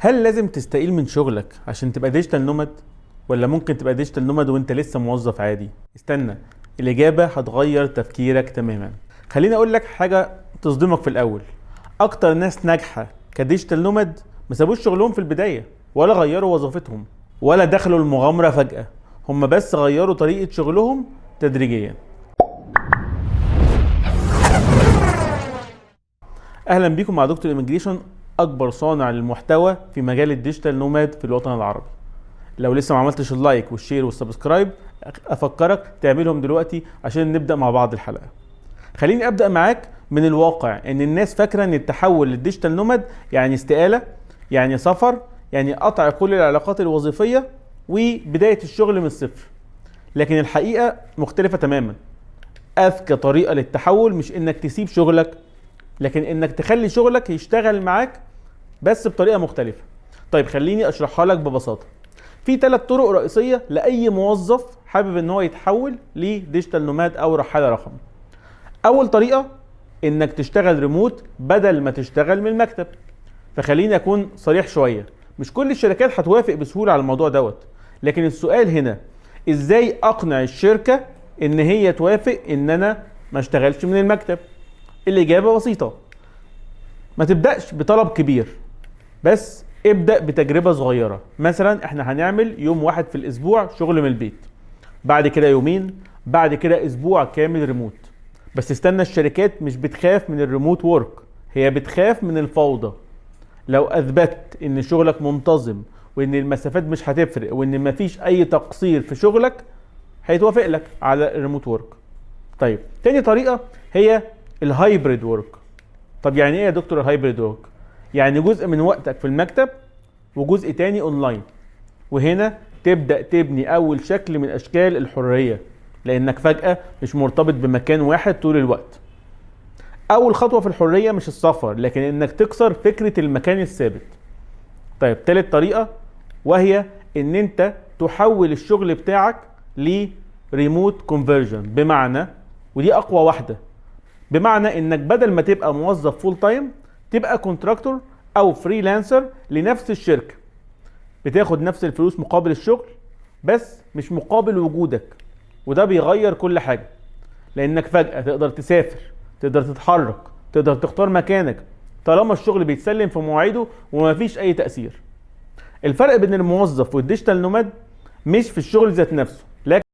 هل لازم تستقيل من شغلك عشان تبقى ديجيتال نوماد؟ ولا ممكن تبقى ديجيتال نوماد وانت لسه موظف عادي؟ استنى، الإجابة هتغير تفكيرك تماما. خليني أقول لك حاجة تصدمك في الأول. أكتر ناس ناجحة كديجيتال نوماد ما سابوش شغلهم في البداية، ولا غيروا وظيفتهم، ولا دخلوا المغامرة فجأة. هم بس غيروا طريقة شغلهم تدريجيا. أهلا بيكم مع دكتور إيميجريشن، أكبر صانع للمحتوى في مجال الديجيتال نوماد في الوطن العربي. لو لسه ما عملتش اللايك والشير والسبسكرايب افكرك تعملهم دلوقتي عشان نبدا مع بعض الحلقه. خليني ابدا معاك من الواقع. ان الناس فاكره ان التحول للديجيتال نوماد يعني استقاله، يعني سفر، يعني قطع كل العلاقات الوظيفيه وبدايه الشغل من الصفر. لكن الحقيقه مختلفه تماما. اذكى طريقه للتحول مش انك تسيب شغلك، لكن انك تخلي شغلك يشتغل معاك بس بطريقه مختلفه. طيب خليني اشرحها لك ببساطه. في 3 طرق رئيسيه لاي موظف حابب ان هو يتحول لديجيتال نوماد او رحاله رقمي. اول طريقه انك تشتغل ريموت بدل ما تشتغل من المكتب. فخليني اكون صريح شويه، مش كل الشركات هتوافق بسهوله على الموضوع دوت. لكن السؤال هنا، ازاي اقنع الشركه ان هي توافق ان انا ما اشتغلش من المكتب؟ الاجابه بسيطه. ما تبداش بطلب كبير، بس ابدأ بتجربة صغيرة. مثلا احنا هنعمل يوم واحد في الاسبوع شغل من البيت، بعد كده يومين، بعد كده اسبوع كامل ريموت. بس استنى، الشركات مش بتخاف من الريموت وورك، هي بتخاف من الفوضى. لو اثبتت ان شغلك منتظم وان المسافات مش هتفرق وان مفيش اي تقصير في شغلك، هيتوافق لك على الريموت وورك. طيب تاني طريقة هي الهايبريد وورك. طب يعني ايه يا دكتور الهايبريد وورك؟ يعني جزء من وقتك في المكتب وجزء تاني اونلاين. وهنا تبدأ تبني اول شكل من اشكال الحرية، لانك فجأة مش مرتبط بمكان واحد طول الوقت. اول خطوة في الحرية مش السفر، لكن انك تكسر فكرة المكان الثابت. طيب تالت طريقة، وهي ان انت تحول الشغل بتاعك لريموت كونفرجن. بمعنى، ودي اقوى واحدة، بمعنى انك بدل ما تبقى موظف فول تايم تبقى كونتراكتور او فريلانسر لنفس الشركة. بتاخد نفس الفلوس مقابل الشغل، بس مش مقابل وجودك. وده بيغير كل حاجة، لانك فجأة تقدر تسافر، تقدر تتحرك، تقدر تختار مكانك، طالما الشغل بيتسلم في مواعيده ومفيش اي تأثير. الفرق بين الموظف والديجيتال نوماد مش في الشغل ذات نفسه،